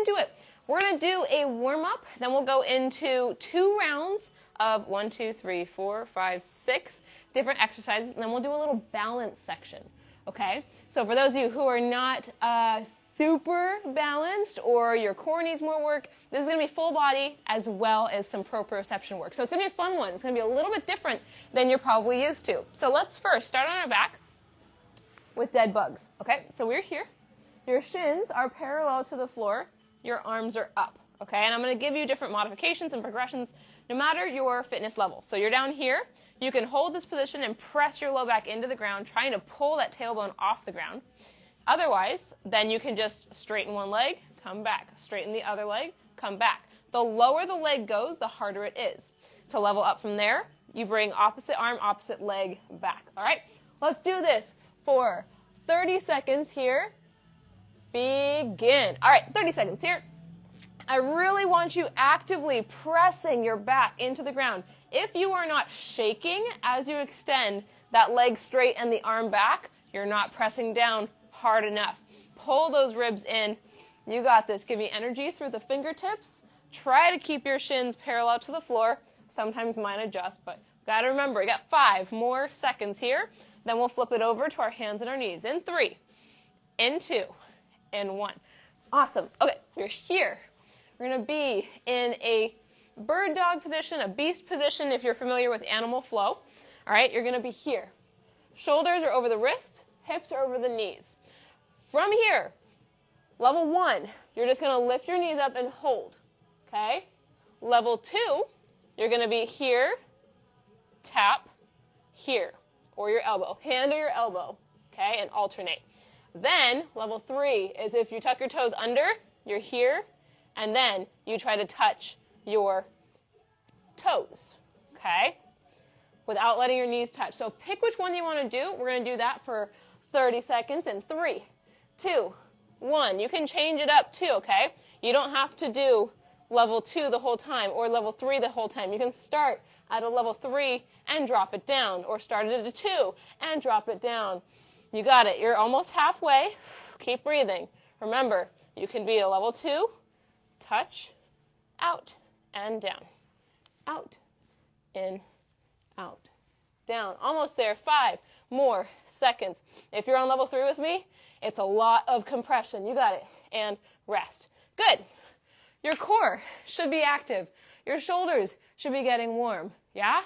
into it. We're going to do a warm-up, then we'll go into 2 rounds of 1, 2, 3, 4, 5, 6 different exercises, and then we'll do a little balance section, okay? So for those of you who are not super balanced or your core needs more work, this is going to be full body as well as some proprioception work. So it's going to be a fun one. It's going to be a little bit different than you're probably used to. So let's first start on our back with dead bugs, okay? So we're here. Your shins are parallel to the floor. Your arms are up, okay? And I'm going to give you different modifications and progressions no matter your fitness level. So you're down here. You can hold this position and press your low back into the ground, trying to pull that tailbone off the ground. Otherwise, then you can just straighten one leg, come back. Straighten the other leg, come back. The lower the leg goes, the harder it is. To level up from there, you bring opposite arm, opposite leg back. All right? Let's do this for 30 seconds here. Begin. All right, 30 seconds here. I really want you actively pressing your back into the ground. If you are not shaking as you extend that leg straight and the arm back, you're not pressing down hard enough. Pull those ribs in. You got this. Give me energy through the fingertips. Try to keep your shins parallel to the floor. Sometimes mine adjust, but got to remember, you got 5 more seconds here. Then we'll flip it over to our hands and our knees. In 3, in 2, in 1. Awesome. Okay, you're here. We're going to be in a bird dog position, a beast position if you're familiar with animal flow. All right, you're going to be here. Shoulders are over the wrists, hips are over the knees. From here, level 1, you're just going to lift your knees up and hold. Okay? Level 2, you're going to be here, tap, here, or your elbow, hand or your elbow, okay, and alternate. Then, level 3 is if you tuck your toes under, you're here, and then you try to touch your toes, okay, without letting your knees touch. So pick which one you want to do. We're going to do that for 30 seconds in 3, 2, 1. You can change it up too, okay? You don't have to do level 2 the whole time or level 3 the whole time. You can start at a level 3 and drop it down, or start at a 2 and drop it down. You got it. You're almost halfway. Keep breathing. Remember, you can be a level 2, touch, out, and down. Out, in, out, down. Almost there. 5 more seconds. If you're on level 3 with me, it's a lot of compression. You got it. And rest. Good. Your core should be active. Your shoulders should be getting warm. Yeah?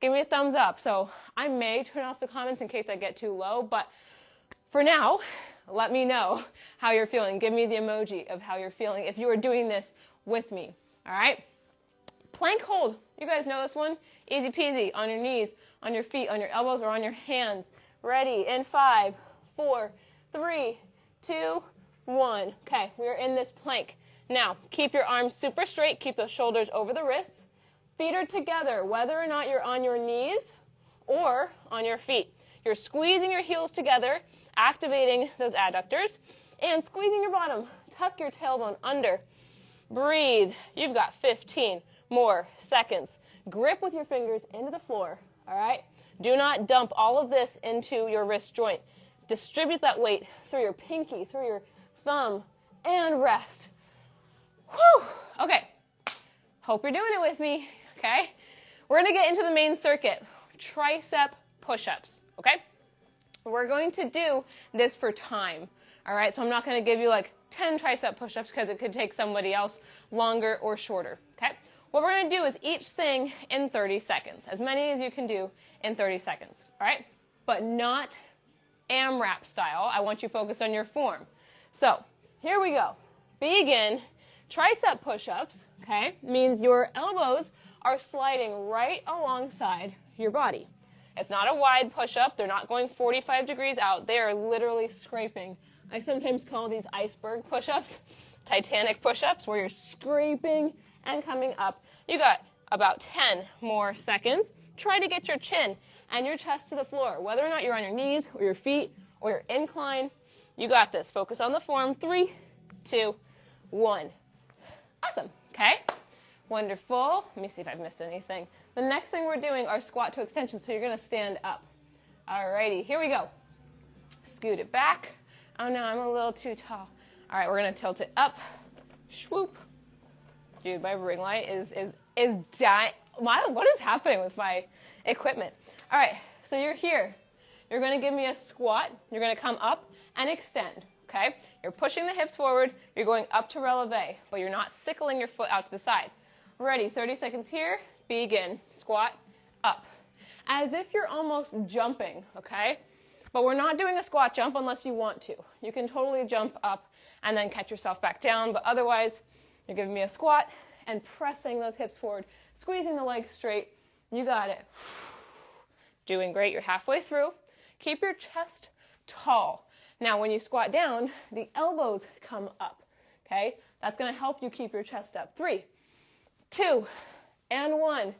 Give me a thumbs up. So I may turn off the comments in case I get too low, but for now, let me know how you're feeling. Give me the emoji of how you're feeling if you are doing this with me. All right? Plank hold. You guys know this one? Easy peasy. On your knees, on your feet, on your elbows, or on your hands. Ready? In 5, 4, 3, 2, 1. Okay, we're in this plank. Now, keep your arms super straight. Keep those shoulders over the wrists. Feet are together, whether or not you're on your knees or on your feet. You're squeezing your heels together, activating those adductors, and squeezing your bottom. Tuck your tailbone under. Breathe. You've got 15 more seconds. Grip with your fingers into the floor, all right? Do not dump all of this into your wrist joint. Distribute that weight through your pinky, through your thumb, and rest. Whew. Okay. Hope you're doing it with me, okay? We're going to get into the main circuit, tricep push-ups, okay? We're going to do this for time, all right? So I'm not going to give you like 10 tricep push-ups because it could take somebody else longer or shorter, okay? What we're going to do is each thing in 30 seconds, as many as you can do in 30 seconds, all right? But not AMRAP style. I want you focused on your form. So here we go. Begin. Tricep push-ups, okay, means your elbows are sliding right alongside your body. It's not a wide push-up. They're not going 45 degrees out. They are literally scraping. I sometimes call these iceberg push-ups, Titanic push-ups, where you're scraping and coming up. You got about 10 more seconds. Try to get your chin and your chest to the floor, whether or not you're on your knees or your feet or your incline. You got this. Focus on the form. 3, 2, 1. Awesome. Okay. Wonderful. Let me see if I've missed anything. The next thing we're doing are squat to extension, so you're going to stand up. Alrighty, here we go. Scoot it back. Oh no, I'm a little too tall. All right, we're going to tilt it up, Swoop. Dude, my ring light is dying. What is happening with my equipment? All right, so you're here. You're going to give me a squat. You're going to come up and extend, okay? You're pushing the hips forward. You're going up to releve, but you're not sickling your foot out to the side. Ready, 30 seconds here. Begin. Squat, up. As if you're almost jumping, okay? But we're not doing a squat jump unless you want to. You can totally jump up and then catch yourself back down, but otherwise, you're giving me a squat and pressing those hips forward, squeezing the legs straight. You got it. Doing great. You're halfway through. Keep your chest tall. Now, when you squat down, the elbows come up, okay? That's going to help you keep your chest up. 3, 2, and 1.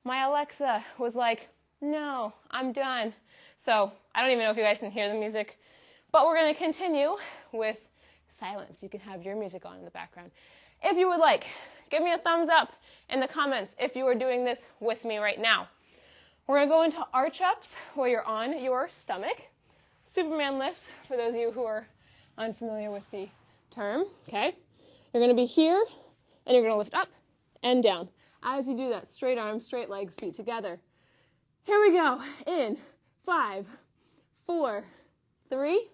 My Alexa was like, no, I'm done. So I don't even know if you guys can hear the music, but we're going to continue with silence. You can have your music on in the background. If you would like, give me a thumbs up in the comments if you are doing this with me right now. We're going to go into arch-ups where you're on your stomach. Superman lifts, for those of you who are unfamiliar with the term, okay? You're going to be here, and you're going to lift up and down. As you do that, straight arms, straight legs, feet together. Here we go. In 5, 4, 3,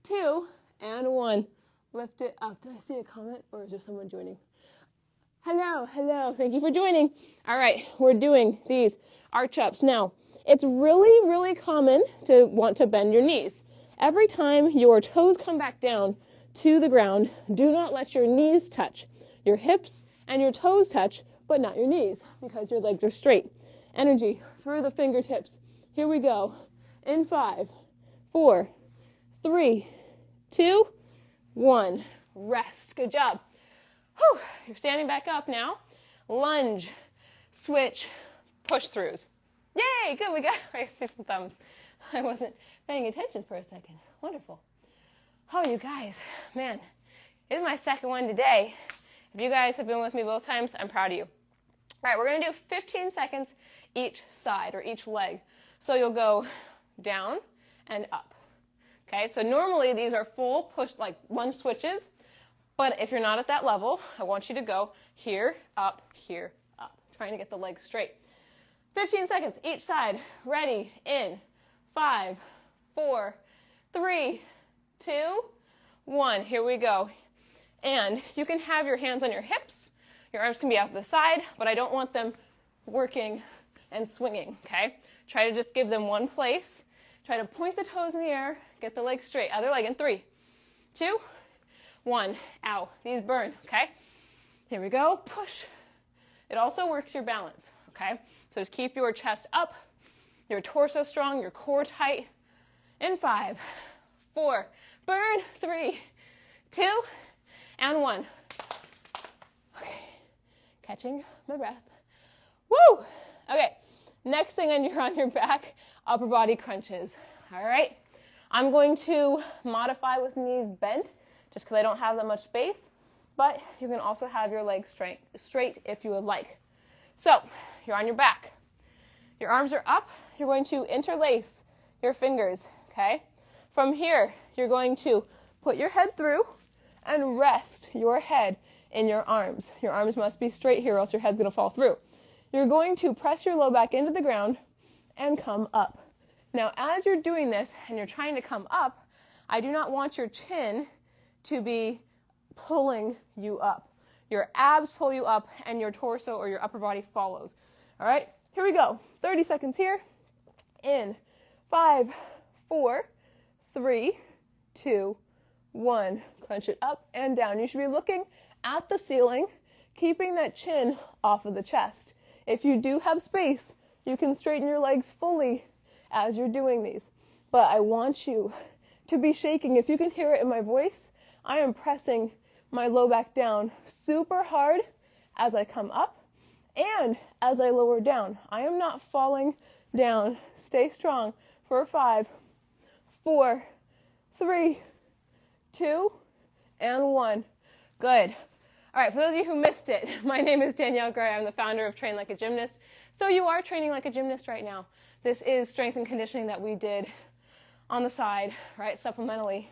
2, and 1. Lift it up. Did I see a comment, or is there someone joining? Hello, hello. Thank you for joining. All right, we're doing these arch-ups. Now, it's really, really common to want to bend your knees. Every time your toes come back down to the ground, do not let your knees touch. Your hips and your toes touch, but not your knees, because your legs are straight. Energy through the fingertips. Here we go. In 5, 4, 3, 2, 1. Rest. Good job. Whew. You're standing back up now. Lunge, switch, push-throughs. Yay, good, I see some thumbs. I wasn't paying attention for a second. Wonderful. Oh, you guys, man, this is my second one today. If you guys have been with me both times, I'm proud of you. All right, we're going to do 15 seconds each side or each leg. So you'll go down and up. Okay, so normally these are full push, like lunge switches, but if you're not at that level, I want you to go here, up, trying to get the legs straight. 15 seconds each side. Ready, in 5, 4, 3, 2, 1. Here we go. And you can have your hands on your hips. Your arms can be out to the side, but I don't want them working and swinging, okay? Try to just give them one place. Try to point the toes in the air, get the legs straight. Other leg in 3, 2, 1. Ow, these burn, okay? Here we go, push. It also works your balance, okay? So just keep your chest up, your torso strong, your core tight. In 5, 4, burn, 3, 2, and 1. Okay, catching my breath. Woo! Okay, next thing you're on your back, upper body crunches. All right, I'm going to modify with knees bent just because I don't have that much space, but you can also have your legs straight if you would like. So you're on your back. Your arms are up. You're going to interlace your fingers, okay? From here, you're going to put your head through and rest your head in your arms. Your arms must be straight here or else your head's going to fall through. You're going to press your low back into the ground and come up. Now, as you're doing this and you're trying to come up, I do not want your chin to be pulling you up. Your abs pull you up and your torso or your upper body follows. All right, here we go. 30 seconds here. In 5, 4, 3, 2, 1. Crunch it up and down. You should be looking at the ceiling, keeping that chin off of the chest. If you do have space, you can straighten your legs fully as you're doing these. But I want you to be shaking. If you can hear it in my voice, I am pressing my low back down super hard as I come up and as I lower down. I am not falling down. Stay strong for 5, 4, 3, 2, and 1. Good. All right, for those of you who missed it, my name is Danielle Gray. I'm the founder of Train Like a Gymnast. So you are training like a gymnast right now. This is strength and conditioning that we did on the side, right, supplementally,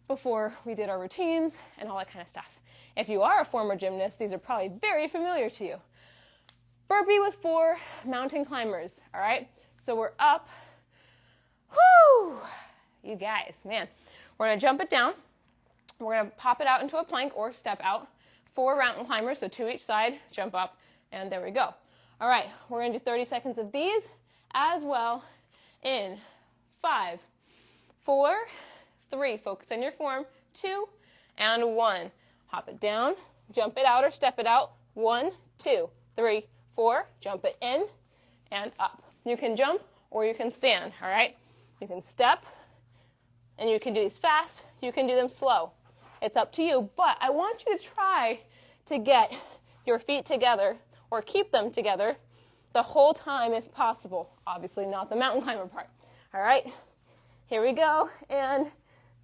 before we did our routines and all that kind of stuff. If you are a former gymnast, these are probably very familiar to you. Burpee with 4 mountain climbers, all right? So we're up. Whoo! You guys, man. We're going to jump it down. We're going to pop it out into a plank or step out. 4 mountain climbers, so 2 each side, jump up, and there we go. All right, we're going to do 30 seconds of these as well in 5, 4, 3, focus on your form, 2, and 1. Hop it down, jump it out or step it out, 1, 2, 3, 4, jump it in and up. You can jump or you can stand, all right? You can step, and you can do these fast, you can do them slow. It's up to you, but I want you to try to get your feet together or keep them together the whole time if possible. Obviously not the mountain climber part, all right? Here we go, and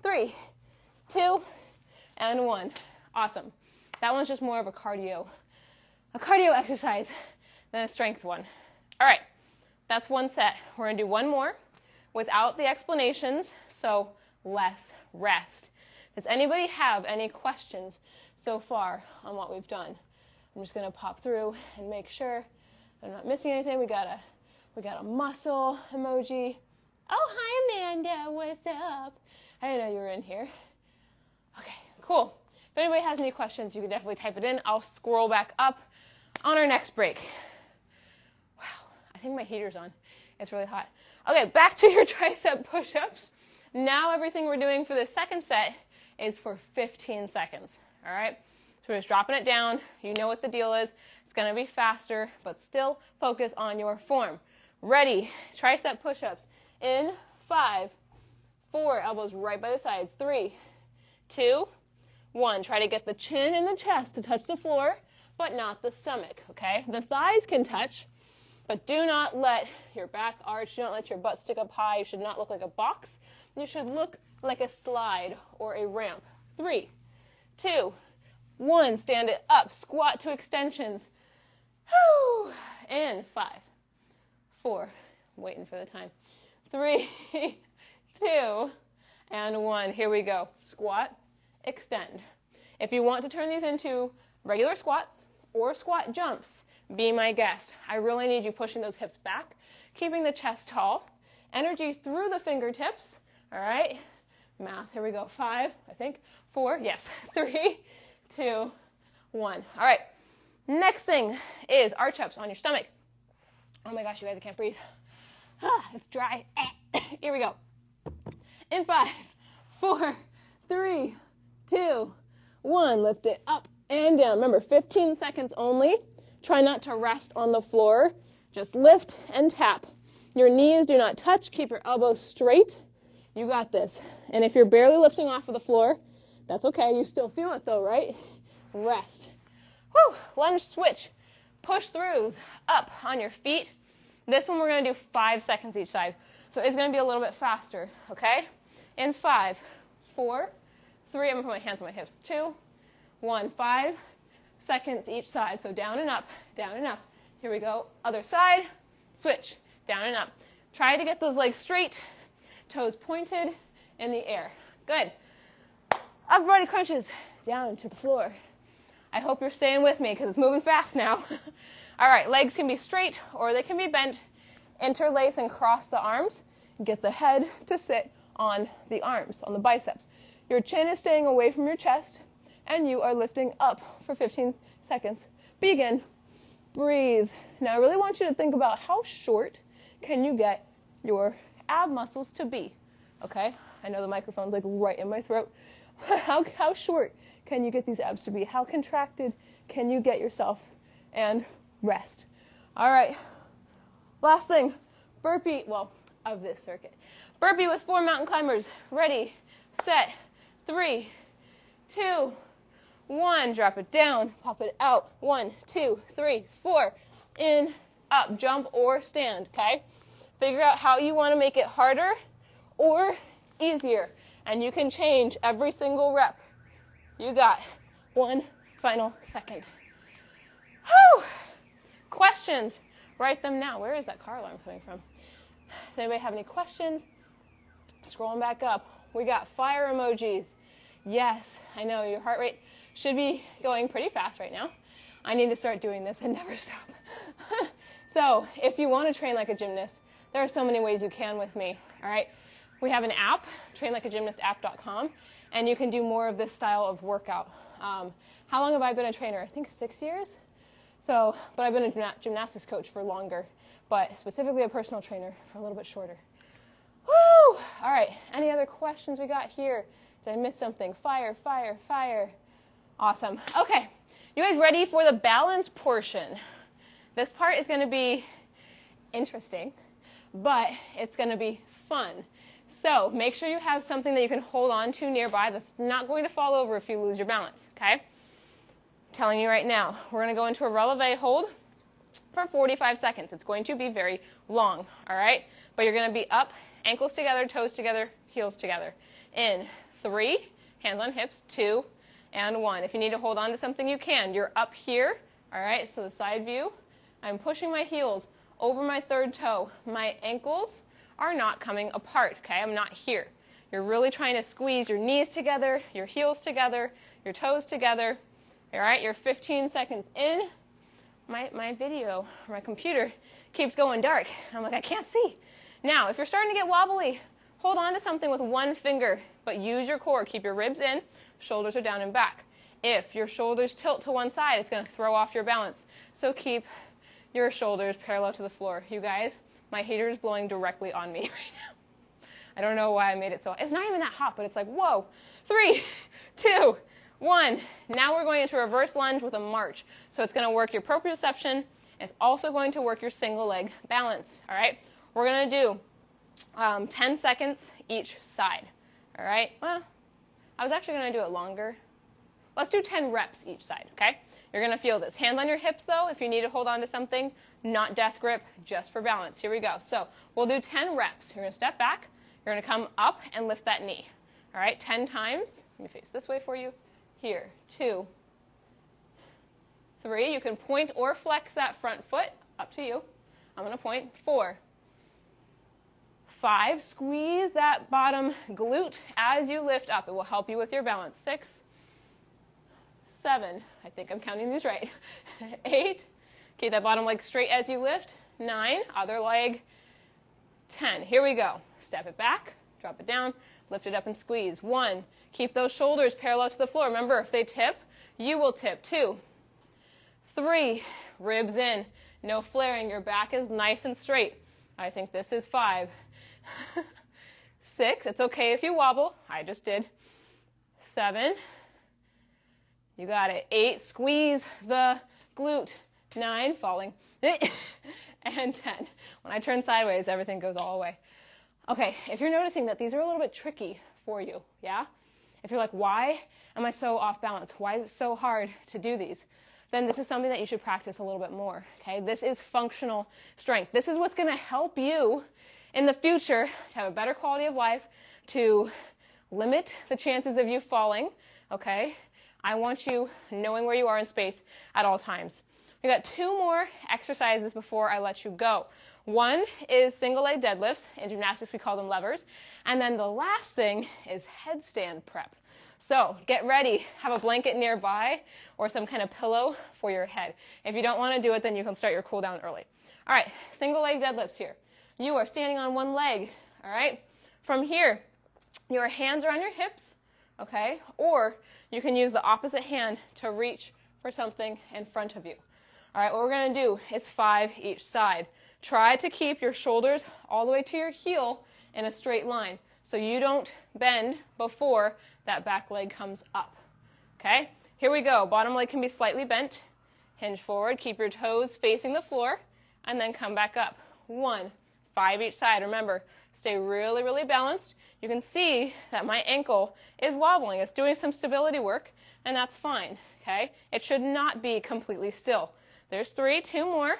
3, 2, and 1. Awesome. That one's just more of a cardio exercise than a strength one. All right, that's one set. We're going to do one more without the explanations, so less rest. Does anybody have any questions so far on what we've done? I'm just going to pop through and make sure I'm not missing anything. We got a muscle emoji. Oh, hi, Amanda. What's up? I didn't know you were in here. Okay, cool. If anybody has any questions, you can definitely type it in. I'll scroll back up on our next break. Wow, I think my heater's on. It's really hot. Okay, back to your tricep push-ups. Now everything we're doing for the second set is for 15 seconds, all right? So we're just dropping it down. You know what the deal is. It's going to be faster, but still focus on your form. Ready, tricep push-ups in 5, 4, elbows right by the sides, 3, 2, 1. Try to get the chin and the chest to touch the floor, but not the stomach, okay? The thighs can touch, but do not let your back arch, do not let your butt stick up high. You should not look like a box. You should look like a slide or a ramp. 3, 2, 1. Stand it up. Squat to extensions. Whew. And 5, 4. Waiting for the time. 3, 2, and 1. Here we go. Squat, extend. If you want to turn these into regular squats or squat jumps, be my guest. I really need you pushing those hips back, keeping the chest tall, energy through the fingertips. All right, math, here we go. 5, I think, 4, yes, 3, 2, 1. All right, next thing is arch ups on your stomach. Oh my gosh, you guys, I can't breathe. It's dry. Here we go. In 5, 4, 3, 2, 1. Lift it up and down. Remember, 15 seconds only. Try not to rest on the floor. Just lift and tap. Your knees do not touch. Keep your elbows straight. You got this. And if you're barely lifting off of the floor, that's okay. You still feel it though, right? Rest. Whew. Lunge switch. Push throughs up on your feet. This one we're going to do 5 seconds each side. So it's going to be a little bit faster, okay? In 5, 4, 3, I'm going to put my hands on my hips. 2, 1, 5 seconds each side. So down and up, down and up. Here we go. Other side, switch, down and up. Try to get those legs straight, toes pointed in the air. Good. Upper body crunches down to the floor. I hope you're staying with me because it's moving fast now. All right, legs can be straight or they can be bent. Interlace and cross the arms. Get the head to sit on the arms, on the biceps. Your chin is staying away from your chest, and you are lifting up for 15 seconds. Begin. Breathe. Now, I really want you to think about how short can you get your ab muscles to be, okay? I know the microphone's like right in my throat. How short can you get these abs to be? How contracted can you get yourself? And rest. All right. Last thing, burpee, well, of this circuit. Burpee with 4 mountain climbers. Ready, set, 3, 2, 1. Drop it down, pop it out. 1, 2, 3, 4. In, up, jump, or stand, okay? Figure out how you want to make it harder or easier. And you can change every single rep. You got 1 final second. Whew! Questions? Write them now. Where is that car alarm coming from? Does anybody have any questions? Scrolling back up. We got fire emojis. Yes, I know your heart rate should be going pretty fast right now. I need to start doing this and never stop. So if you want to train like a gymnast, there are so many ways you can with me, all right? We have an app, trainlikeagymnastapp.com, and you can do more of this style of workout. How long have I been a trainer? I think 6 years. But I've been a gymnastics coach for longer, but specifically a personal trainer for a little bit shorter. Woo! All right, any other questions we got here? Did I miss something? Fire, fire, fire. Awesome. Okay, you guys ready for the balance portion? This part is going to be interesting, but it's going to be fun. So make sure you have something that you can hold on to nearby that's not going to fall over if you lose your balance, okay? I'm telling you right now, we're going to go into a releve hold for 45 seconds. It's going to be very long, all right? But you're going to be up, ankles together, toes together, heels together. In 3, hands on hips, 2, and 1. If you need to hold on to something, you can. You're up here, all right? So the side view, I'm pushing my heels over my third toe. My ankles are not coming apart, okay? I'm not here. You're really trying to squeeze your knees together, your heels together, your toes together, all right? You're 15 seconds in. My video, my computer keeps going dark. I'm like, I can't see. Now, if you're starting to get wobbly, hold on to something with one finger, but use your core. Keep your ribs in, shoulders are down and back. If your shoulders tilt to one side, it's going to throw off your balance. So keep your shoulders parallel to the floor. You guys, my heater is blowing directly on me right now. I don't know why I made it so. It's not even that hot, but it's like, whoa. 3, 2, 1. Now we're going into reverse lunge with a march. So it's going to work your proprioception. It's also going to work your single leg balance. All right. We're going to do 10 seconds each side. All right. Well, I was actually going to do it longer. Let's do 10 reps each side. Okay. You're going to feel this. Hands on your hips, though, if you need to hold on to something. Not death grip, just for balance. Here we go. So we'll do 10 reps. You're going to step back. You're going to come up and lift that knee. All right, 10 times. Let me face this way for you. Here, 2, 3. You can point or flex that front foot. Up to you. I'm going to point. 4, 5. Squeeze that bottom glute as you lift up. It will help you with your balance. 6, 7. I think I'm counting these right. 8. Keep that bottom leg straight as you lift. 9. Other leg. 10. Here we go. Step it back. Drop it down. Lift it up and squeeze. 1. Keep those shoulders parallel to the floor. Remember, if they tip, you will tip. 2, 3. Ribs in. No flaring. Your back is nice and straight. I think this is 5. 6. It's okay if you wobble. I just did. 7. You got it. 8. Squeeze the glute. 9. Falling. And 10. When I turn sideways, everything goes all the way. Okay, if you're noticing that these are a little bit tricky for you, yeah? If you're like, why am I so off balance? Why is it so hard to do these? Then this is something that you should practice a little bit more, okay? This is functional strength. This is what's going to help you in the future to have a better quality of life, to limit the chances of you falling, okay? I want you knowing where you are in space at all times. We got 2 more exercises before I let you go. One is single leg deadlifts. In gymnastics, we call them levers. And then the last thing is headstand prep. So get ready. Have a blanket nearby or some kind of pillow for your head. If you don't want to do it, then you can start your cool down early. All right, single leg deadlifts here. You are standing on one leg, all right? From here, your hands are on your hips, okay? Or you can use the opposite hand to reach for something in front of you. All right, what we're going to do is 5 each side. Try to keep your shoulders all the way to your heel in a straight line so you don't bend before that back leg comes up. Okay, here we go. Bottom leg can be slightly bent. Hinge forward, keep your toes facing the floor, and then come back up. 1, 5 each side. Remember, stay really, really balanced. You can see that my ankle is wobbling. It's doing some stability work, and that's fine. Okay, it should not be completely still. There's 3, 2 more.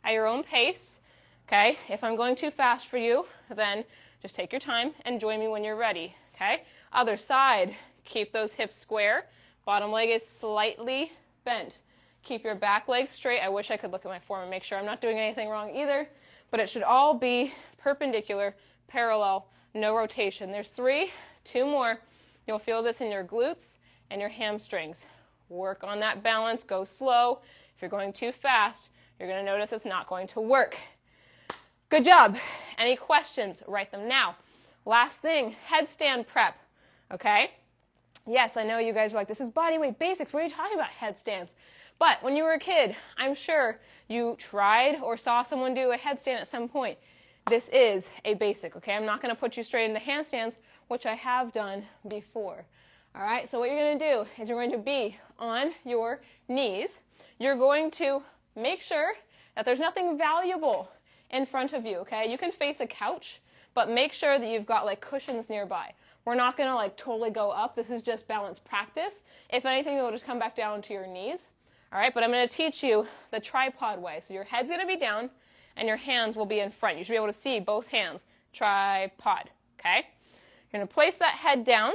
At your own pace, okay? If I'm going too fast for you, then just take your time and join me when you're ready, okay? Other side, keep those hips square. Bottom leg is slightly bent. Keep your back leg straight. I wish I could look at my form and make sure I'm not doing anything wrong either, but it should all be perpendicular, parallel, no rotation. There's 3, 2 more. You'll feel this in your glutes and your hamstrings. Work on that balance, go slow. If you're going too fast, you're going to notice it's not going to work. Good job. Any questions? Write them now. Last thing, headstand prep, okay? Yes, I know you guys are like, this is bodyweight basics. What are you talking about, headstands? But when you were a kid, I'm sure you tried or saw someone do a headstand at some point. This is a basic, okay? I'm not going to put you straight into handstands, which I have done before. All right, so what you're going to do is you're going to be on your knees. You're going to make sure that there's nothing valuable in front of you, okay? You can face a couch, but make sure that you've got like cushions nearby. We're not going to like totally go up. This is just balance practice. If anything, you'll just come back down to your knees. All right, but I'm going to teach you the tripod way. So your head's going to be down and your hands will be in front. You should be able to see both hands. Tripod, okay? You're going to place that head down.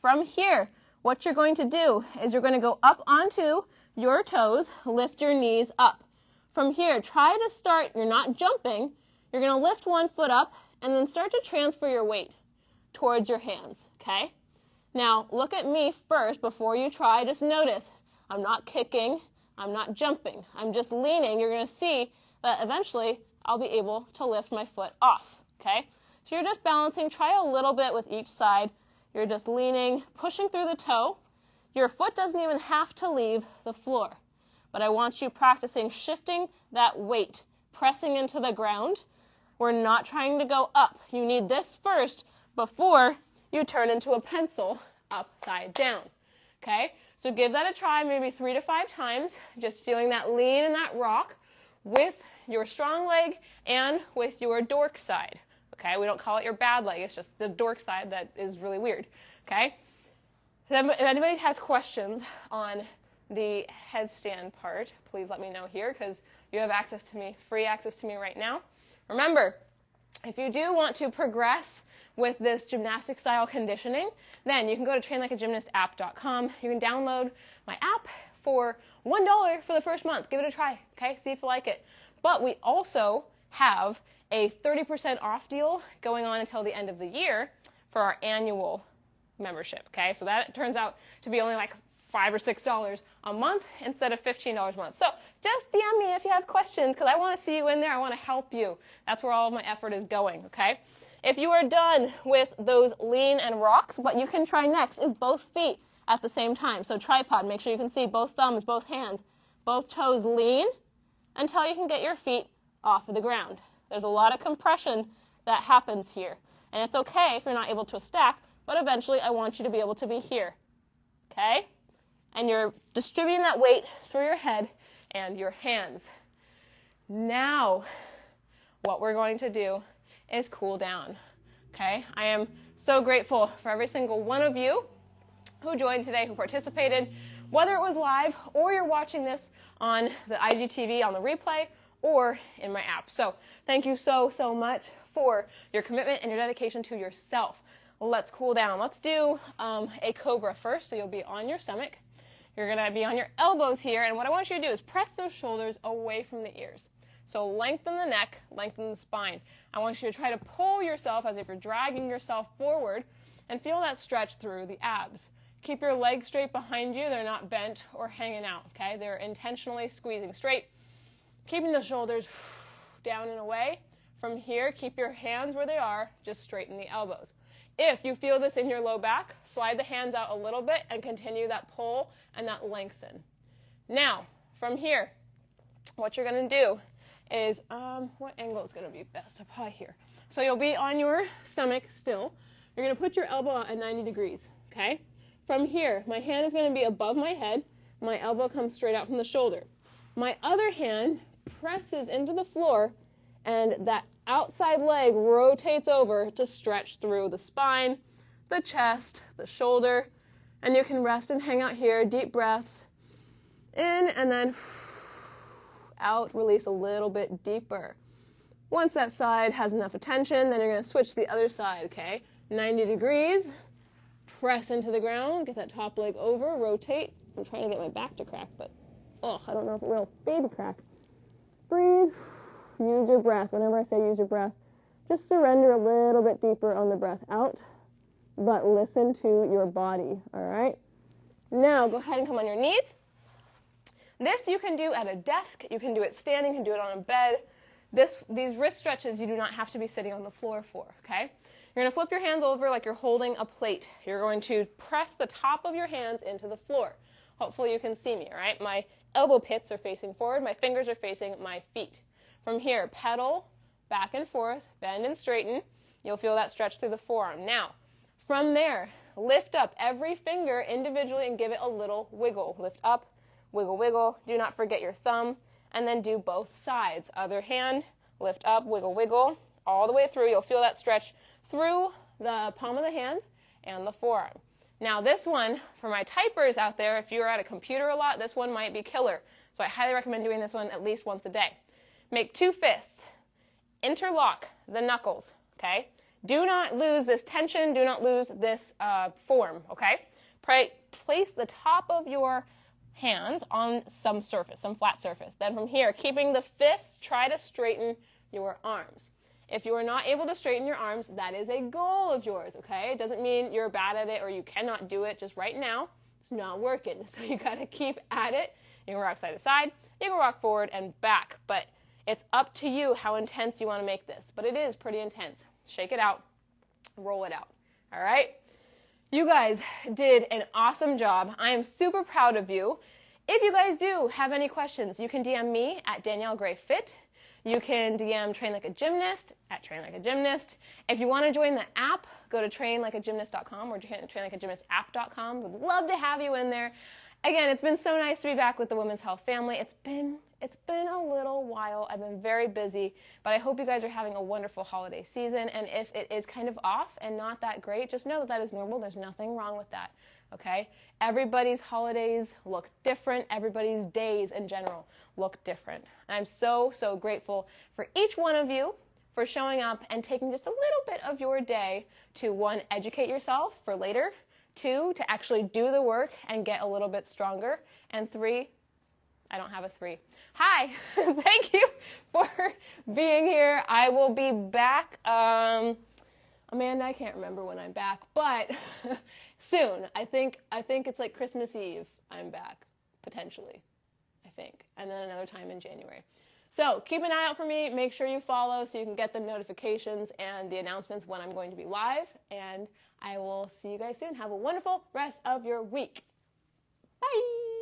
From here, what you're going to do is you're going to go up onto your toes, lift your knees up. From here, try to start, you're not jumping, you're going to lift one foot up and then start to transfer your weight towards your hands, okay? Now, look at me first before you try. Just notice, I'm not kicking, I'm not jumping, I'm just leaning. You're going to see that eventually I'll be able to lift my foot off, okay? So you're just balancing. Try a little bit with each side. You're just leaning, pushing through the toe. Your foot doesn't even have to leave the floor. But I want you practicing shifting that weight, pressing into the ground. We're not trying to go up. You need this first before you turn into a pencil upside down, okay? So give that a try, maybe 3 to 5 times, just feeling that lean and that rock with your strong leg and with your dork side, okay? We don't call it your bad leg, it's just the dork side that is really weird, okay? If anybody has questions on the headstand part, please let me know here because you have access to me, free access to me right now. Remember, if you do want to progress with this gymnastic style conditioning, then you can go to trainlikeagymnastapp.com. You can download my app for $1 for the first month. Give it a try, okay? See if you like it. But we also have a 30% off deal going on until the end of the year for our annual membership, okay? So that turns out to be only like $5 or $6 a month instead of $15 a month. So just DM me if you have questions because I want to see you in there. I want to help you. That's where all of my effort is going, okay? If you are done with those lean and rocks, what you can try next is both feet at the same time. So tripod, make sure you can see both thumbs, both hands, both toes lean until you can get your feet off of the ground. There's a lot of compression that happens here. And it's okay if you're not able to stack, but eventually I want you to be able to be here, okay? And you're distributing that weight through your head and your hands. Now, what we're going to do is cool down, okay? I am so grateful for every single one of you who joined today, who participated, whether it was live or you're watching this on the IGTV on the replay or in my app. So thank you so, so much for your commitment and your dedication to yourself. Let's cool down. Let's do a cobra first. So you'll be on your stomach. You're going to be on your elbows here. And what I want you to do is press those shoulders away from the ears. So lengthen the neck, lengthen the spine. I want you to try to pull yourself as if you're dragging yourself forward and feel that stretch through the abs. Keep your legs straight behind you. They're not bent or hanging out, okay? They're intentionally squeezing straight. Keeping the shoulders down and away. From here, keep your hands where they are. Just straighten the elbows. If you feel this in your low back, slide the hands out a little bit and continue that pull and that lengthen. Now, from here, what you're going to do is, what angle is going to be best? Up here. So you'll be on your stomach still. You're going to put your elbow out at 90 degrees, okay? From here, my hand is going to be above my head. My elbow comes straight out from the shoulder. My other hand presses into the floor, and that outside leg rotates over to stretch through the spine, the chest, the shoulder, and you can rest and hang out here. Deep breaths in and then out, release a little bit deeper. Once that side has enough attention, then you're going to switch to the other side, okay? 90 degrees, press into the ground, get that top leg over, rotate. I'm trying to get my back to crack, but I don't know if it will. Baby crack. Breathe. Use your breath. Whenever I say use your breath, just surrender a little bit deeper on the breath out, but listen to your body, all right? Now go ahead and come on your knees. This you can do at a desk, you can do it standing, you can do it on a bed. These wrist stretches you do not have to be sitting on the floor for, okay? You're going to flip your hands over like you're holding a plate. You're going to press the top of your hands into the floor. Hopefully you can see me, all right? My elbow pits are facing forward, my fingers are facing my feet. From here, pedal back and forth, bend and straighten. You'll feel that stretch through the forearm. Now, from there, lift up every finger individually and give it a little wiggle. Lift up, wiggle, wiggle. Do not forget your thumb. And then do both sides. Other hand, lift up, wiggle, wiggle, all the way through. You'll feel that stretch through the palm of the hand and the forearm. Now this one, for my typers out there, if you're at a computer a lot, this one might be killer. So I highly recommend doing this one at least once a day. Make 2 fists. Interlock the knuckles, okay? Do not lose this tension. Do not lose this form, okay? Place the top of your hands on some surface, some flat surface. Then from here, keeping the fists, try to straighten your arms. If you are not able to straighten your arms, that is a goal of yours, okay? It doesn't mean you're bad at it or you cannot do it. Just right now, it's not working. So you got to keep at it. You can rock side to side. You can rock forward and back. But it's up to you how intense you want to make this. But it is pretty intense. Shake it out. Roll it out. All right? You guys did an awesome job. I am super proud of you. If you guys do have any questions, you can DM me at Danielle Gray Fit. You can DM Train Like a Gymnast at Train Like a Gymnast. If you want to join the app, go to trainlikeagymnast.com or trainlikeagymnastapp.com. Would love to have you in there. Again, it's been so nice to be back with the Women's Health family. It's been a little while. I've been very busy, but I hope you guys are having a wonderful holiday season. And if it is kind of off and not that great, just know that that is normal. There's nothing wrong with that, okay? Everybody's holidays look different. Everybody's days in general look different. And I'm so, so grateful for each one of you for showing up and taking just a little bit of your day to, 1, educate yourself for later, 2, to actually do the work and get a little bit stronger, and 3, I don't have a 3. Hi, thank you for being here. I will be back, Amanda, I can't remember when I'm back, but soon. I think it's like Christmas Eve I'm back, potentially, I think, and then another time in January. So keep an eye out for me. Make sure you follow so you can get the notifications and the announcements when I'm going to be live, and I will see you guys soon. Have a wonderful rest of your week. Bye.